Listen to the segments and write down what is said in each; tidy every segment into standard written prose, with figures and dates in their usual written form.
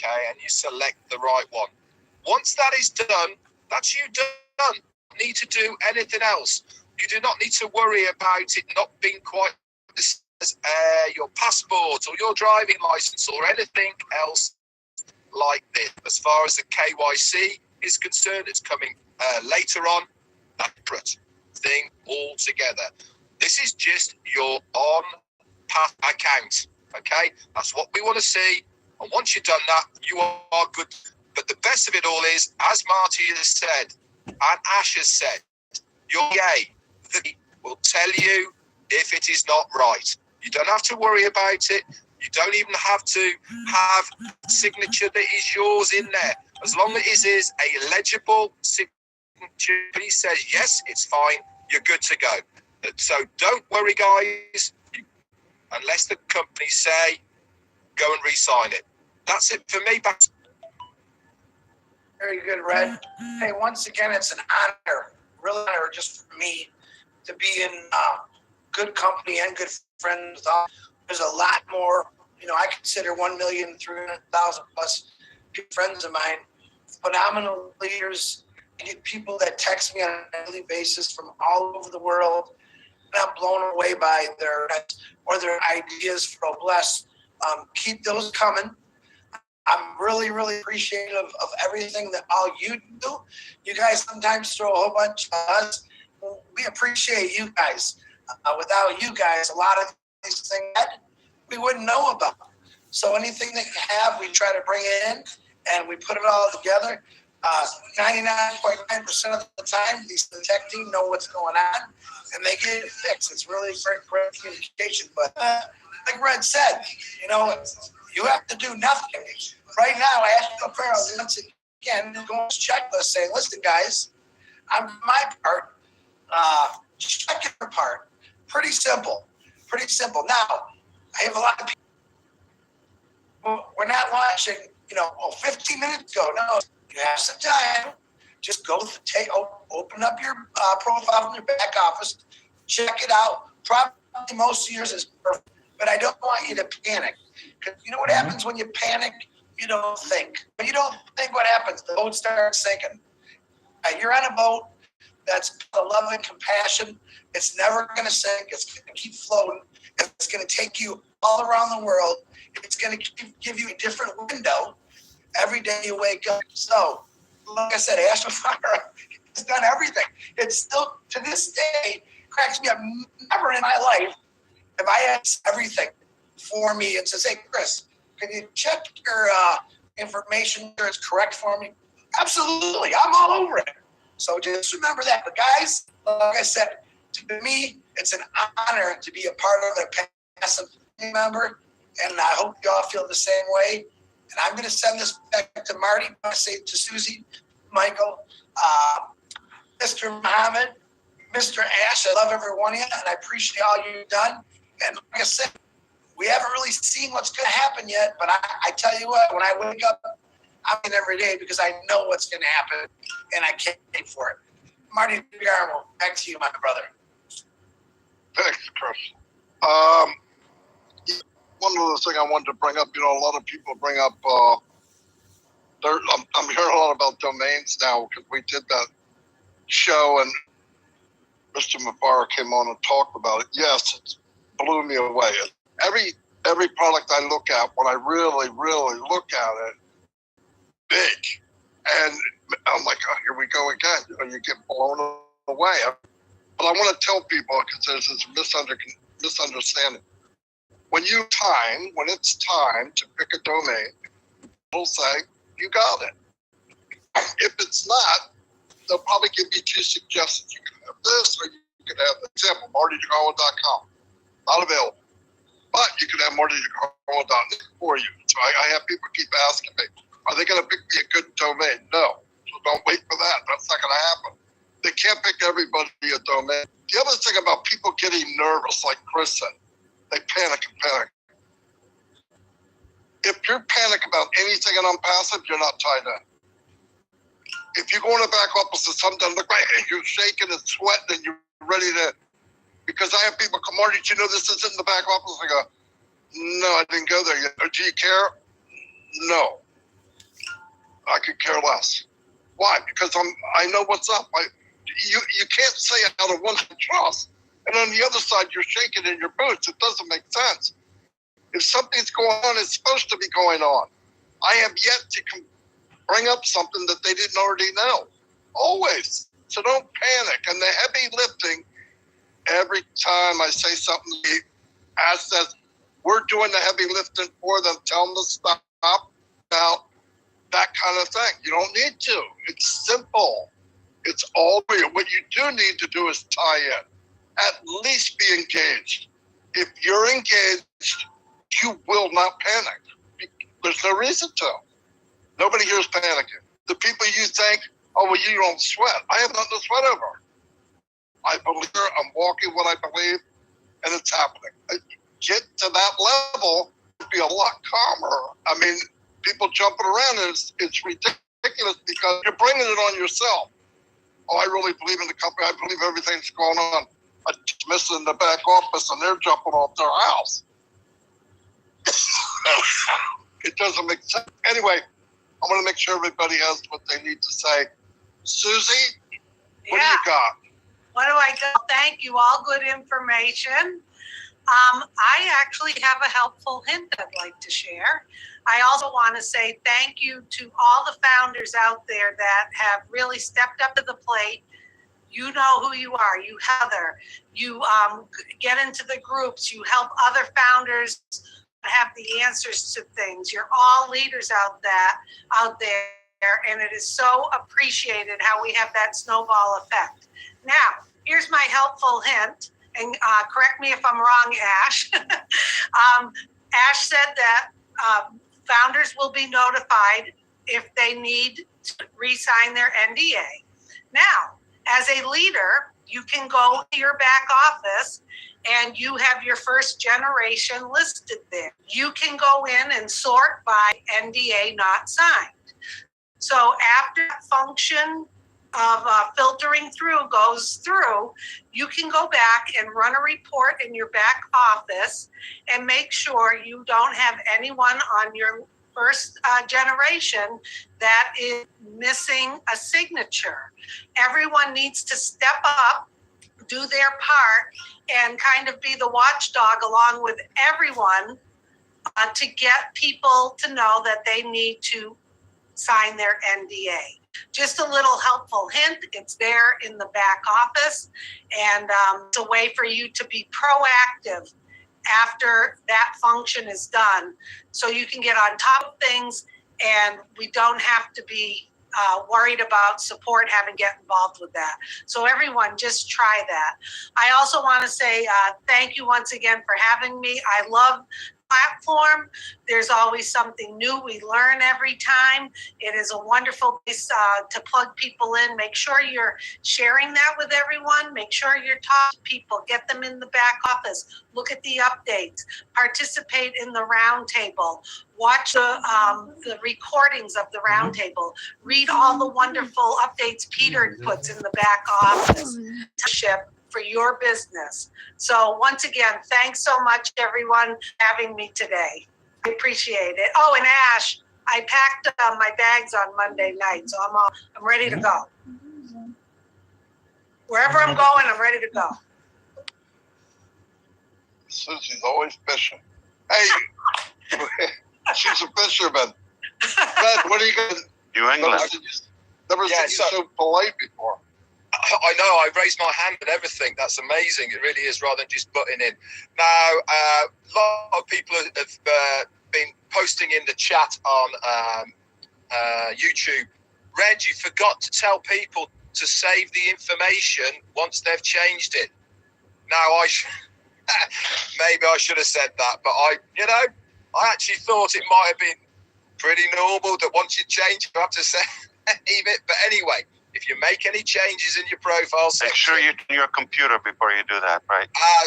okay, and you select the right one. Once that is done, that's you done. You don't need to do anything else. You do not need to worry about it not being quite the same as your passport or your driving license or anything else like this. As far as the KYC is concerned, it's coming later on. Separate thing altogether. This is just your on-path account, okay? That's what we want to see. And once you've done that, you are good. But the best of it all is, as Marty has said, and Ash has said, your PA will tell you if it is not right. You don't have to worry about it. You don't even have to have a signature that is yours in there. As long as it is a legible signature, he says, yes, it's fine, you're good to go. So don't worry, guys, unless the company say, go and re-sign it. That's it for me. Back. Very good, Red. Hey, once again, it's an honor, real honor just for me to be in good company and good friends. There's a lot more, I consider 1,300,000 plus friends of mine, phenomenal leaders. I get people that text me on a daily basis from all over the world. And I'm blown away by their ideas for Bless. Keep those coming. I'm really, really appreciative of everything that all you do. You guys sometimes throw a whole bunch at us. We appreciate you guys. Without you guys, a lot of these things we wouldn't know about. So anything that you have, we try to bring it in and we put it all together. 99.9% of the time, the tech team know what's going on and they get it fixed. It's really great communication. But like Red said, you have to do nothing. Right now, I asked the Pharaoh once again, go on this checklist saying, listen, guys, I'm my part. Check your part. Pretty simple. Now, I have a lot of people. We're not launching, 15 minutes ago. No, you have some time. Just go open up your profile from your back office, check it out. Probably most of yours is perfect, but I don't want you to panic. Because you know what happens when you panic? You don't think. When you don't think, what happens? The boat starts sinking. You're on a boat that's full of love and compassion. It's never going to sink. It's going to keep floating. It's going to take you all around the world. It's going to give you a different window every day you wake up. So, like I said, Ash Fire has done everything. It's still, to this day, cracks me up. Never in my life have I had everything for me and says, hey, Chris, can you check your information sure it's correct for me? Absolutely. I'm all over it. So just remember that. But guys, like I said, to me, it's an honor to be a part of a passive member. And I hope you all feel the same way. And I'm going to send this back to Marty. I want to say to Susie, Michael, Mr. Muhammad, Mr. Ash, I love every one of you, and I appreciate all you've done. And like I said, we haven't really seen what's going to happen yet, but I tell you what, when I wake up, I'm in every day because I know what's going to happen, and I can't wait for it. Marty Garmo, back to you, my brother. Thanks, Chris. One other thing I wanted to bring up, a lot of people bring up, I'm hearing a lot about domains now because we did that show and Mr. Mubarak came on and talked about it. Yes, it blew me away. Every product I look at, when I really, really look at it, big. And I'm like, oh, here we go again. You get blown away. But I want to tell people, because there's this misunderstanding. When it's time to pick a domain, people say, you got it. If it's not, they'll probably give you two suggestions. You can have this, or you can have, for example, martydegarmo.com. Not available. But you can have martydegarmo.net for you. So I have people keep asking me, are they going to pick me a good domain? No. So don't wait for that. That's not going to happen. They can't pick everybody a domain. The other thing about people getting nervous, like Chris said, they panic and panic. If you're panic about anything in Onpassive, you're not tied in. If you go in the back office and something doesn't look right and you're shaking and sweating and you're ready to, because I have people come, Marty, did you know this isn't in the back office? I go, no, I didn't go there yet. Do you care? No. I could care less. Why? Because I know what's up. You can't say out of one trust, and on the other side you're shaking in your boots. It doesn't make sense. If something's going on, it's supposed to be going on. I have yet to bring up something that they didn't already know. Always. So don't panic. And the heavy lifting, every time I say something, the ask says, we're doing the heavy lifting for them. Tell them to stop. Now, that kind of thing. You don't need to. It's simple. It's all real. What you do need to do is tie in. At least be engaged. If you're engaged, you will not panic. There's no reason to. Nobody here is panicking. The people you think, oh, well, you don't sweat. I have nothing to sweat over. I believe I'm walking what I believe, and it's happening. Get to that level, it'd be a lot calmer. I mean, people jumping around, and it's ridiculous because you're bringing it on yourself. Oh, I really believe in the company. I believe everything's going on. I dismiss it in the back office, and they're jumping off their house. It doesn't make sense. Anyway, I want to make sure everybody has what they need to say. Susie, what do you got? What do I do? Thank you. All good information. I actually have a helpful hint I'd like to share. I also want to say thank you to all the founders out there that have really stepped up to the plate. You know who you are. You Heather. You get into the groups. You help other founders have the answers to things. You're all leaders out there, and it is so appreciated how we have that snowball effect. Now, here's my helpful hint, and correct me if I'm wrong, Ash. Ash said that founders will be notified if they need to re-sign their NDA. Now, as a leader, you can go to your back office and you have your first generation listed there. You can go in and sort by NDA not signed. So after that function of filtering through goes through, you can go back and run a report in your back office and make sure you don't have anyone on your first generation that is missing a signature. Everyone needs to step up, do their part, and kind of be the watchdog along with everyone to get people to know that they need to sign their NDA. Just a little helpful hint, it's there in the back office, and it's a way for you to be proactive after that function is done, so you can get on top of things and we don't have to be worried about support having to get involved with that. So everyone, just try that. I also want to say thank you once again for having me. I love platform. There's always something new. We learn every time. It is a wonderful place to plug people in. Make sure you're sharing that with everyone. Make sure you're talking to people. Get them in the back office. Look at the updates. Participate in the roundtable. Watch the recordings of the roundtable. Read all the wonderful updates Peter puts in the back office. For your business. So once again, thanks so much, everyone, for having me today. I appreciate it. Oh, and Ash, I packed my bags on Monday night, so I'm ready to go. Wherever I'm going, I'm ready to go. Susie's always fishing. Hey, she's a fisherman. Fred, what are you going to do? New England. Never seen you so polite before. I know, I raised my hand and everything. That's amazing. It really is, rather than just butting in. Now, a lot of people have been posting in the chat on YouTube. Red, you forgot to tell people to save the information once they've changed it. Now, maybe I should have said that, but I actually thought it might have been pretty normal that once you change, you have to save it. But anyway, if you make any changes in your profile section, make sure you turn your computer before you do that, right?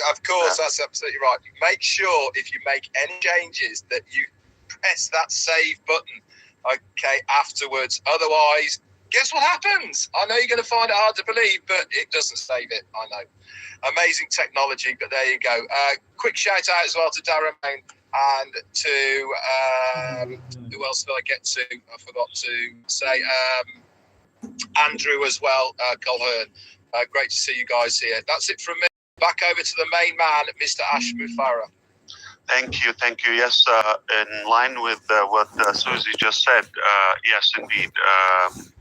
Of course, that's absolutely right. Make sure if you make any changes that you press that save button, okay, afterwards. Otherwise, guess what happens? I know you're going to find it hard to believe, but it doesn't save it. I know. Amazing technology, but there you go. Quick shout out as well to Darren Main and to who who else did I get to? I forgot to say Andrew as well, Colhern. Great to see you guys here. That's it from me. Back over to the main man, Mr. Ash Mufarah. Thank you. Yes, in line with what Susie just said, yes, indeed.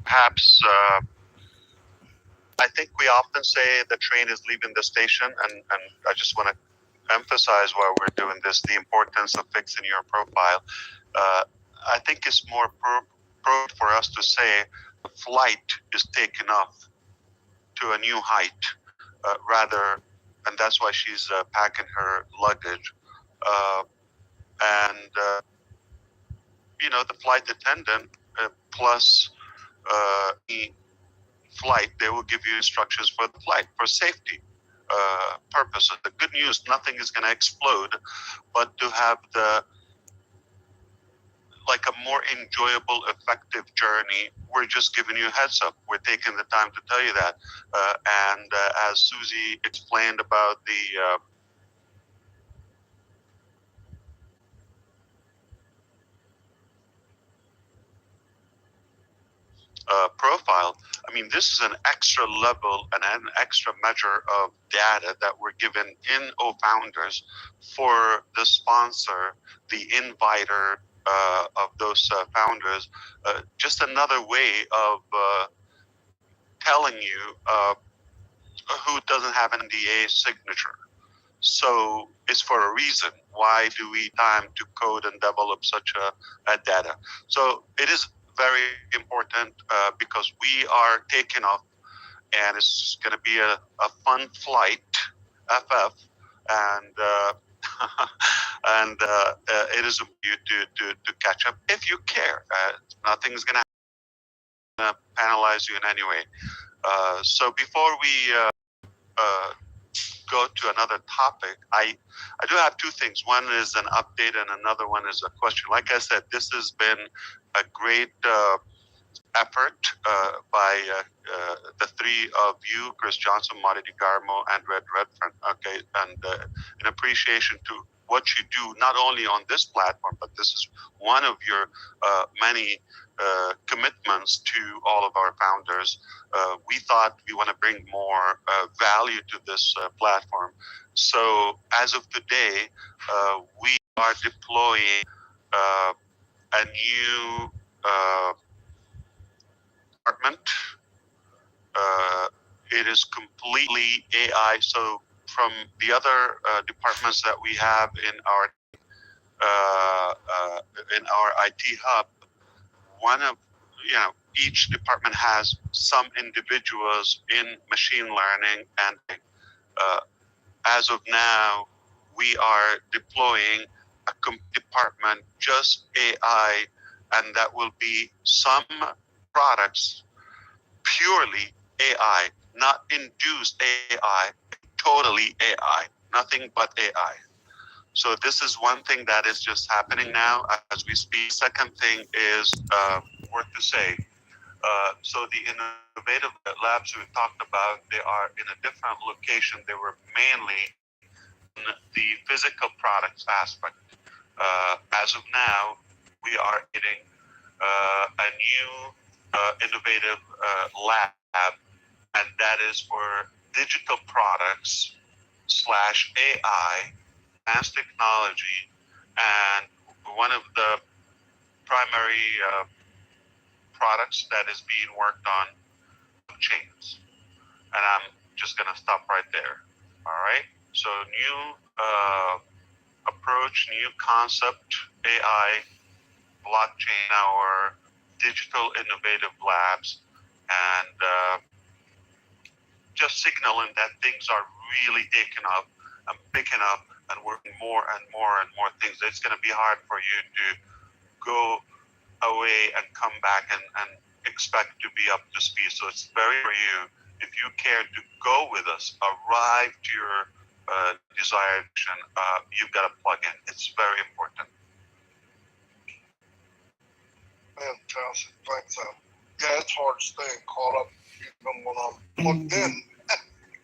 Perhaps I think we often say the train is leaving the station, and I just want to emphasize while we're doing this the importance of fixing your profile. I think it's more appropriate for us to say the flight is taken off to a new height, rather, and that's why she's packing her luggage. The flight attendant plus the flight, they will give you instructions for the flight for safety purposes. The good news, nothing is going to explode, but to have a more enjoyable, effective journey, we're just giving you a heads up. We're taking the time to tell you that. And as Susie explained about the profile, I mean, this is an extra level and an extra measure of data that we're given in OFounders for the sponsor, the inviter of those founders. Just another way of telling you who doesn't have an NDA signature. So it's for a reason. Why do we time to code and develop such a data? So it is very important because we are taking off, and it's going to be a fun flight, FF, and it is you to catch up if you care. Nothing's going to penalize you in any way. So before we go to another topic, I do have two things. One is an update and another one is a question. Like I said, this has been a great effort by the three of you, Chris Johnson, Marty DeGarmo, and Red Redfern. Okay, and in appreciation to what you do, not only on this platform, but this is one of your many commitments to all of our founders. We thought we want to bring more value to this platform. So as of today, we are deploying a new department. It is completely AI. So from the other departments that we have in our IT hub, each department has some individuals in machine learning, and as of now, we are deploying a department just AI, and that will be some products purely AI, not induced AI, totally AI, nothing but AI. So this is one thing that is just happening now as we speak. Second thing is worth to say. So the innovative labs we talked about, they are in a different location. They were mainly in the physical products aspect. As of now, we are getting a new innovative lab, and that is for digital products / AI, advanced technology, and one of the primary products that is being worked on, chains. And I'm just going to stop right there. All right. So new approach, new concept, AI, blockchain, our digital innovative labs, and just signaling that things are really taking up and picking up and working more and more and more things. It's going to be hard for you to go away and come back and expect to be up to speed. So it's very for you, if you care to go with us, arrive to your desired mission, you've got to plug in. It's very important. Fantastic. Thanks. Yeah, it's hard staying caught up even when I'm plugged in.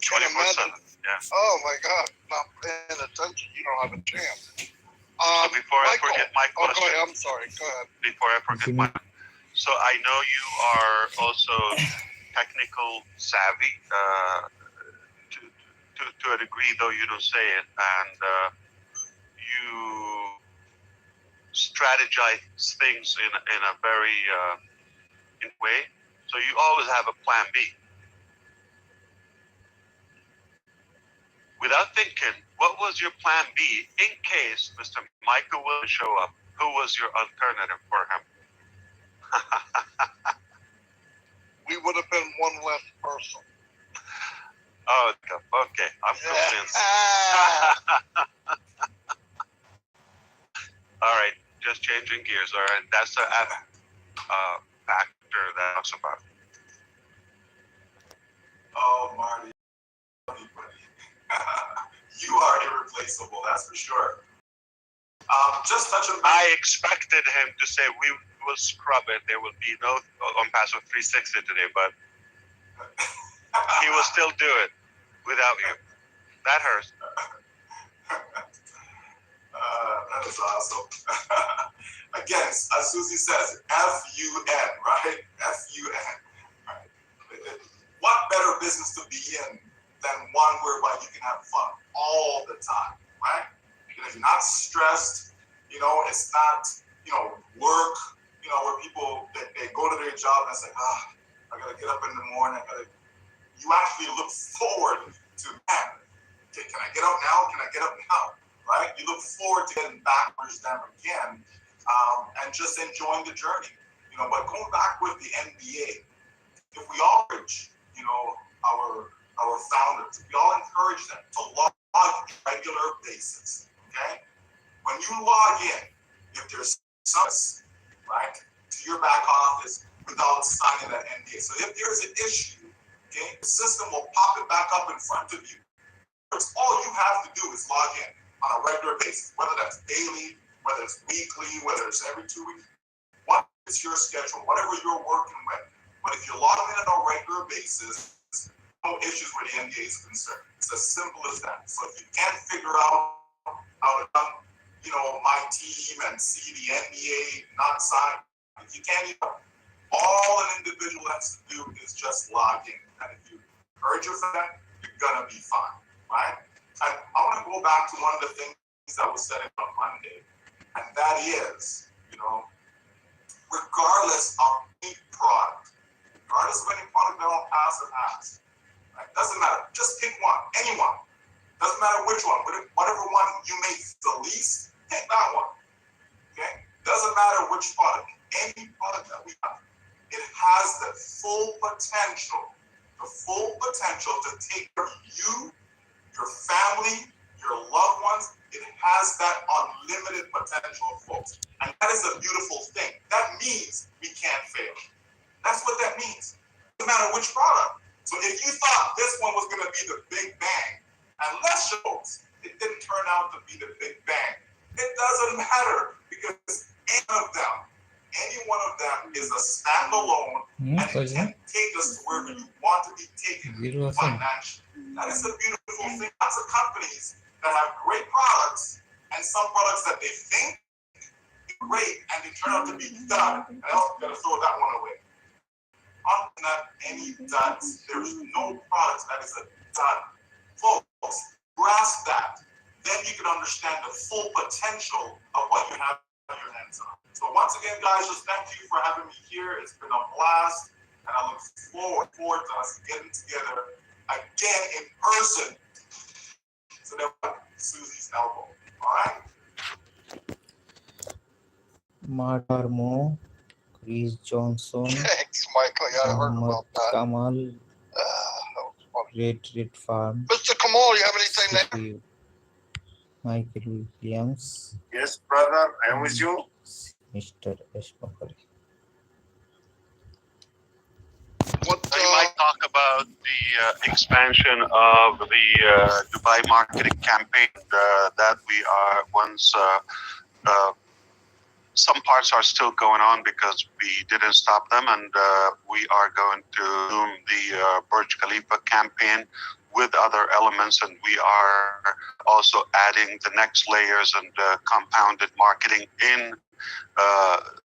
Can't imagine. Yeah. Oh my God, not paying attention. You don't have a chance. So before I Michael. forget my Oh, go question, ahead. I'm sorry. Go ahead. before I forget my, so I know you are also technical savvy to a degree, though you don't say it, and you strategize things in a very in way. So you always have a plan B. Without thinking, what was your plan B in case Mr. Michael will show up? Who was your alternative for him? We would have been one less person. Oh, okay. I'm convinced. All right, just changing gears. All right, that's a factor that talks about. Oh, Marty, buddy. You are irreplaceable, that's for sure. Just touching base. I expected him to say we will scrub it. There will be no Onpassive 360 today, but he will still do it without you. That hurts. That is awesome. Again, as Susie says, F-U-N, right? F-U-N. Right. What better business to be in than one whereby you can have fun all the time, right? And if you're not stressed, it's not, work, where people, they go to their job and say, I gotta get up in the morning, you actually look forward to, man, okay, can I get up now? Can I get up now? Right? You look forward to getting backwards down again, and just enjoying the journey. But going back with the NBA, if we all encourage, our founders, if we all encourage them to log on a regular basis, okay? When you log in, if there's something, right, to your back office without signing that NDA. So if there's an issue, okay, the system will pop it back up in front of you. All you have to do is log in on a regular basis, whether that's daily, whether it's weekly, whether it's every 2 weeks. What is your schedule, whatever you're working with. But if you're logging in on a regular basis, no issues where the NDA is concerned. It's as simple as that. So if you can't figure out how to run, my team and see the NDA not signed, if you can't even, all an individual has to do is just log in. And if you encourage your friend, you're gonna be fine, right? And I want to go back to one of the things that was said on Monday, and that is, regardless of any product, regardless of any product that Onpassive has, right? Doesn't matter. Just pick one, anyone. Doesn't matter which one. Whatever one you make the least, pick that one. Okay? Doesn't matter which product. Any product that we have, it has the full potential to take care of you, your family, your loved ones. It has that unlimited potential, folks. And that is a beautiful thing. That means we can't fail. That's what that means. No matter which product. So if you thought this one was going to be the big bang, and let's show it didn't turn out to be the big bang. It doesn't matter because any one of them is a standalone, and it can take us to wherever you want to be taken financially. That is a beautiful thing. Lots of companies that have great products and some products that they think are great and they turn out to be done. And I'm going to throw that one away. Not any duds. There's no product that is a dud. Folks, grasp that. Then you can understand the full potential of what you have on your hands on. So once again, guys, just thank you for having me here. It's been a blast, and I look forward to us getting together again in person. So that Susie's elbow. All right? Martarmo, Chris Johnson, Thanks, Michael. Yeah, I heard Muhammad about that. Kamal, That was funny. Red Farm, Mr. Kamal, you have anything there? Steve, Michael Williams, Yes, brother, I am with you. Mr. Ashbakari. What, So you might talk about the expansion of the Dubai marketing campaign that we are once. Some parts are still going on because we didn't stop them, and we are going to do the Burj Khalifa campaign with other elements, and we are also adding the next layers and compounded marketing in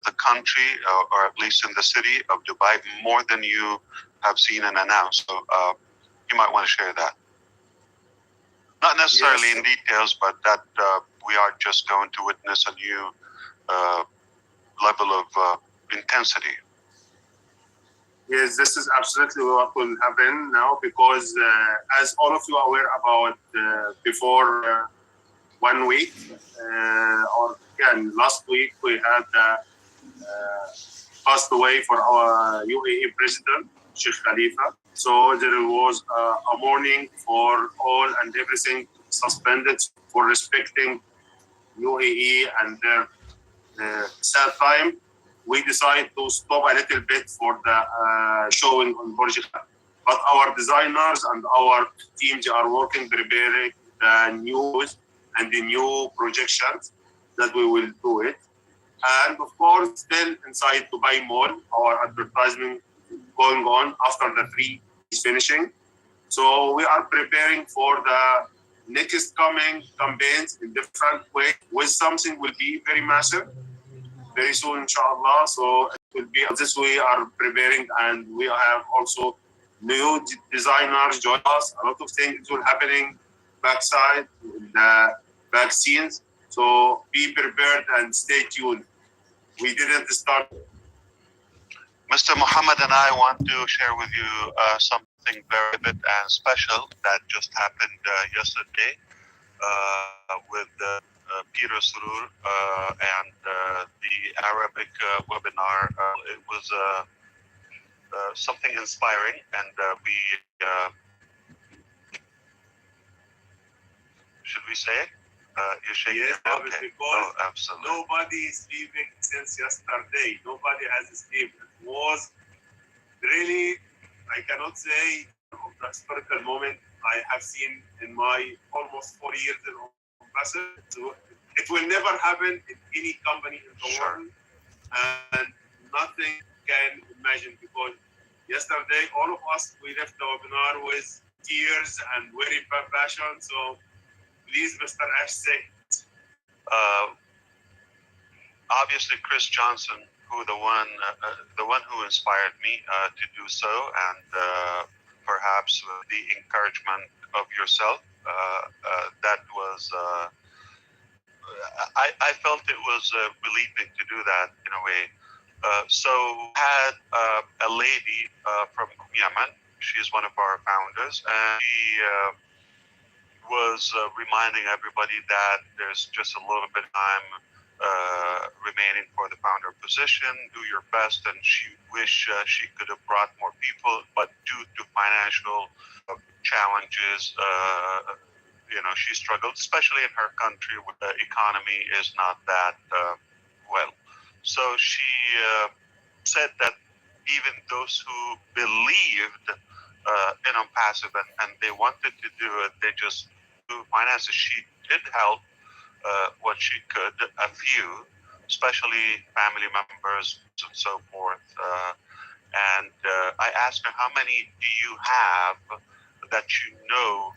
the country, or at least in the city of Dubai, more than you have seen and announced. So you might want to share that. Not necessarily in details, but that we are just going to witness a new level of intensity. Yes, this is absolutely what will happen now, because as all of you are aware about, before 1 week, or again, last week we had passed away for our UAE president, Sheikh Khalifa. So there was a mourning for all and everything suspended for respecting UAE and their sad time. We decided to stop a little bit for the showing on Burj Khalifa. But our designers and our teams are working, preparing the news and the new projections that we will do it. And of course, still inside Dubai Mall, our advertisement going on after the 3 is finishing. So we are preparing for the next coming campaigns in different ways, with something will be very massive very soon, inshallah. So it will be this we are preparing, and we have also new designers join us. A lot of things will happening backside the back scenes. So be prepared and stay tuned. We didn't start. Mr. Muhammad and I want to share with you something very vivid and special that just happened yesterday with Peter Surur and the Arabic webinar. It was something inspiring, and we should we say it? You're shaking Yes, your head? Okay. because Absolutely. nobody is sleeping since yesterday. Nobody has sleep. It was really, I cannot say, the historical moment I have seen in my almost 4 years in Onpassive. So it will never happen in any company in the world, and nothing can imagine, because yesterday all of us, we left the webinar with tears and very passion. So please, Mr. Ash, say. Obviously, Chris Johnson, the one who inspired me to do so, and perhaps the encouragement of yourself. That was. I felt it was relieving to do that in a way. So had a lady from Yemen. She's one of our founders, and she was reminding everybody that there's just a little bit of time remaining for the founder position. Do your best, and she wished she could have brought more people, but due to financial challenges, she struggled, especially in her country where the economy is not that well. So she said that even those who believed in Onpassive and they wanted to do it, they just do finances. She did help what she could, a few, especially family members and so forth. And I asked her, how many do you have that you know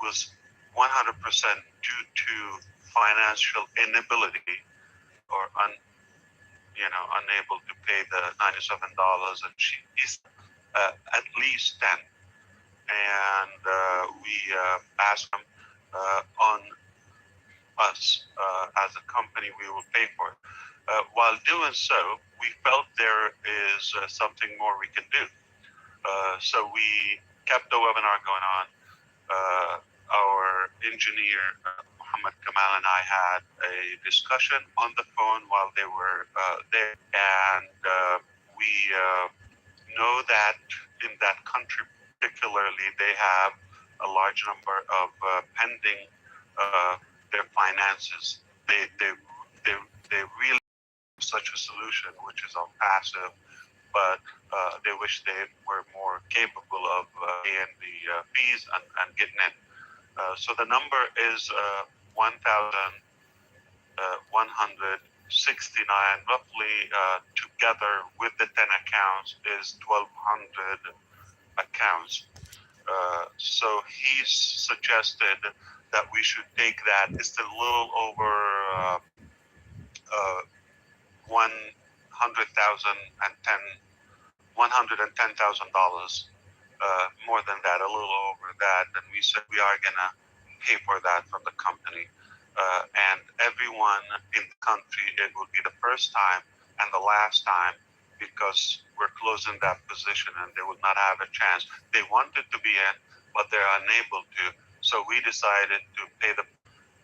was 100% due to financial inability or unable to pay the $97, and she's at least 10. And we asked them on us as a company, we will pay for it. While doing so, we felt there is something more we can do. So we kept the webinar going on. Our engineer, Muhammad Kamal, and I had a discussion on the phone while they were there. And we know that in that country particularly, they have a large number of pending their finances. They really such a solution, which is Onpassive, but they wish they were more capable of paying the fees and getting in. So the number is 1,169, roughly together with the 10 accounts is 1,200 accounts. So he suggested that we should take that. It's a little over 110,000, more than that, a little over that. And we said we are gonna pay for that from the company. And everyone in the country, it will be the first time and the last time, because we're closing that position and they will not have a chance. They wanted to be in, but they're unable to. So we decided to pay them,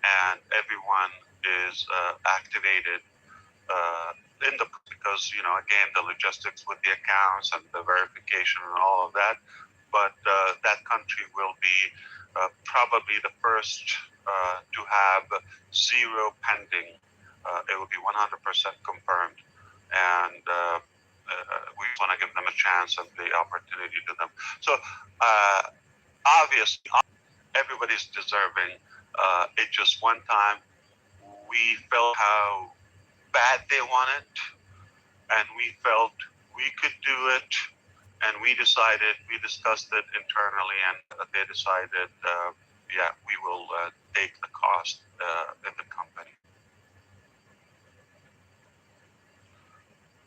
and everyone is activated in the, because again, the logistics with the accounts and the verification and all of that. But that country will be probably the first to have zero pending. It will be 100% confirmed, and we want to give them a chance and the opportunity to them. So obviously, everybody's deserving. It just one time we felt how bad they wanted, and we felt we could do it, and we discussed it internally, and they decided, we will take the cost in the company.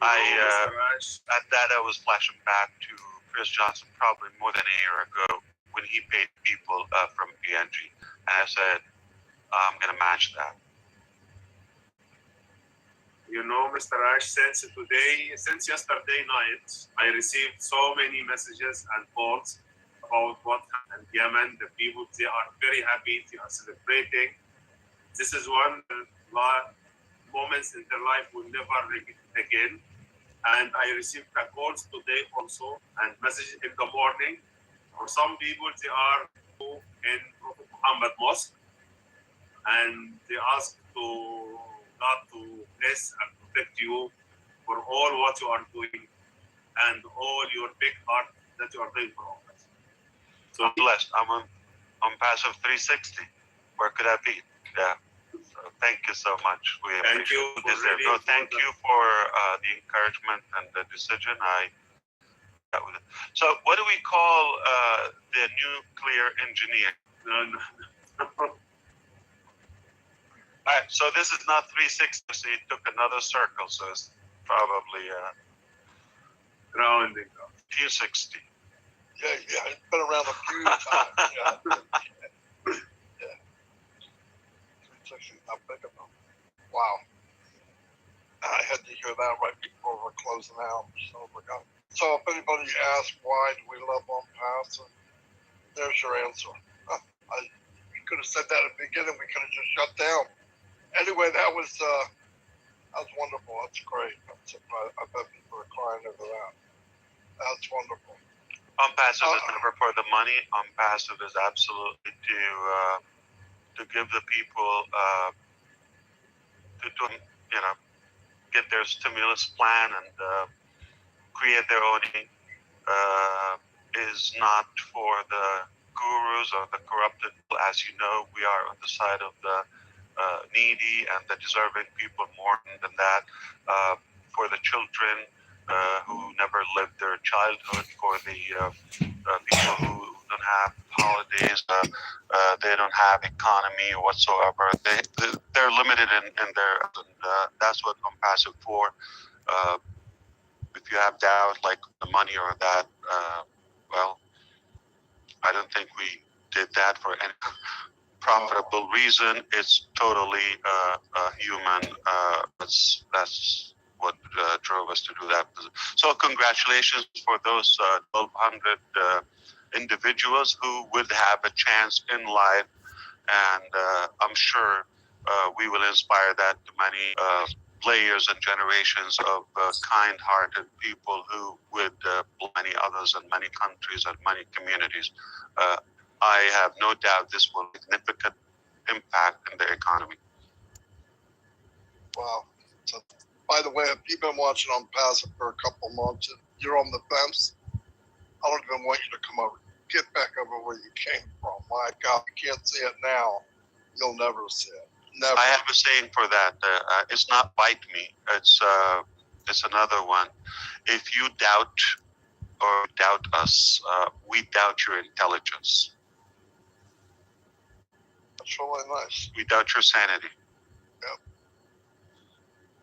At that, I was flashing back to Chris Johnson probably more than a year ago when he paid people from PNG, and I said, I'm going to match that. Mr. Ash, since yesterday night, I received so many messages and calls about what happened in Yemen. The people, they are very happy, they are celebrating. This is one moments in their life we'll never repeat again. And I received calls today also and messages in the morning. For some people, they are in Prophet Muhammad Mosque, and they ask God to bless and protect you for all what you are doing and all your big heart that you are doing for all us. So I'm blessed. I'm on Onpassive 360. Where could I be? Yeah. So thank you so much. Thank you. Thank you for the encouragement and the decision. So what do we call the nuclear engineer? All right, so this is not 360, so you took another circle, so it's probably Rounding up. 260. Yeah, it's been around a few times. Yeah. 360, not big enough. Wow. I had to hear that right before we're closing out. So if anybody asks why do we love Onpassive, there's your answer. You could have said that at the beginning. We could have just shut down. Anyway, that was wonderful. That's great. I bet people are crying over that. That's wonderful. Onpassive is never for the money. Onpassive is absolutely to give the people to get their stimulus plan and create their own. Is not for the gurus or the corrupted. As you know, we are on the side of the needy and the deserving people more than that. For the children who never lived their childhood, for the people who don't have holidays, they don't have economy whatsoever. They're limited in their, and that's what Onpassive for. If you have doubt, like the money or that, well, I don't think we did that for any profitable reason. It's totally human. That's what drove us to do that. So congratulations for those 1,200 individuals who would have a chance in life, and I'm sure we will inspire that to many layers and generations of kind-hearted people who would many others in many countries and many communities. I have no doubt this will have a significant impact in the economy. Wow. So, by the way, if you've been watching Onpassive for a couple months, if you're on the fence, I don't even want you to come over. Get back over where you came from. My God, you can't see it now. You'll never see it. Never. I have a saying for that. It's not bite me. It's another one. If you doubt or doubt us. We doubt your intelligence. That's really nice. We doubt your sanity.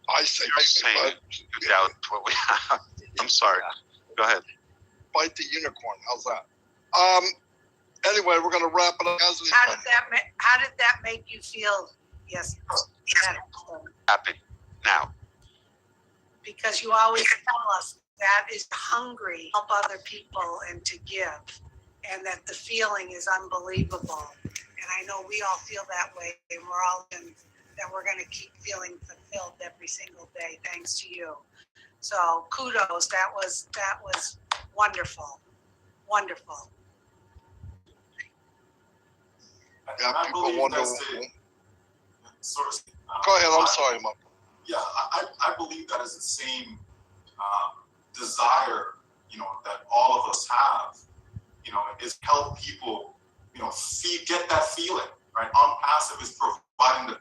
I say, Saying you doubt what we have. I'm sorry. Go ahead. Fight the unicorn. How's that? Anyway, we're gonna wrap it up. How did that make you feel? Yes. Happy now. Because you always tell us that is hungry, help other people and to give, and that the feeling is unbelievable. And I know we all feel that way, and we're all in that we're going to keep feeling fulfilled every single day, thanks to you. So kudos. That was wonderful, wonderful. Yeah, I people believe wonder. that's the sort of. Go ahead. I'm sorry, Mark. Yeah, I believe that is the same desire, that all of us have, is help people, get that feeling, right? Onpassive is providing the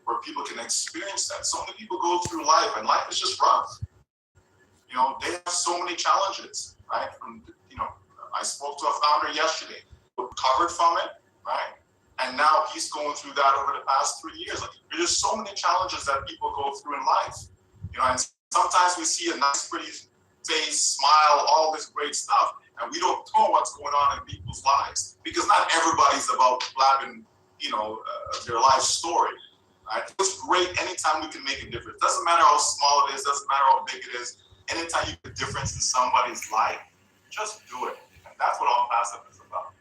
where people can experience that. So many people go through life and life is just rough. They have so many challenges, right? I spoke to a founder yesterday who recovered from it, right? And now he's going through that over the past 3 years. There's just so many challenges that people go through in life, and sometimes we see a nice, pretty face, smile, all this great stuff, and we don't know what's going on in people's lives because not everybody's about blabbing, their life story. Right? It's great anytime we can make a difference. Doesn't matter how small it is, doesn't matter how big it is. Anytime you make a difference in somebody's life, just do it. And that's what Onpassive is about.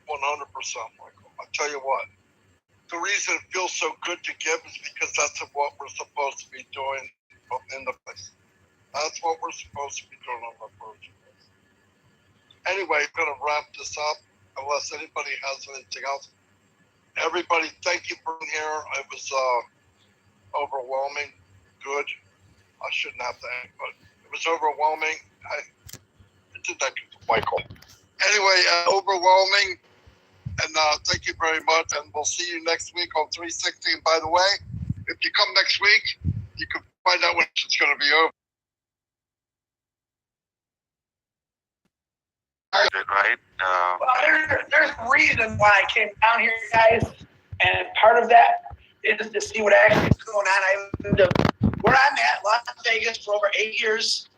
100%, Michael. I tell you what, the reason it feels so good to give is because that's what we're supposed to be doing in the place. That's what we're supposed to be doing on the first place. Anyway, I'm going to wrap this up unless anybody has anything else. Everybody, thank you for being here. It was overwhelming. Good. I shouldn't have to end, but it was overwhelming. I did that to Michael. Anyway, overwhelming. And thank you very much. And we'll see you next week on 360. And by the way, if you come next week, you can find out when it's going to be over. Right? Well, there's a reason why I came down here, guys. And part of that is to see what actually is going on. Where I'm at, Las Vegas, for over 8 years.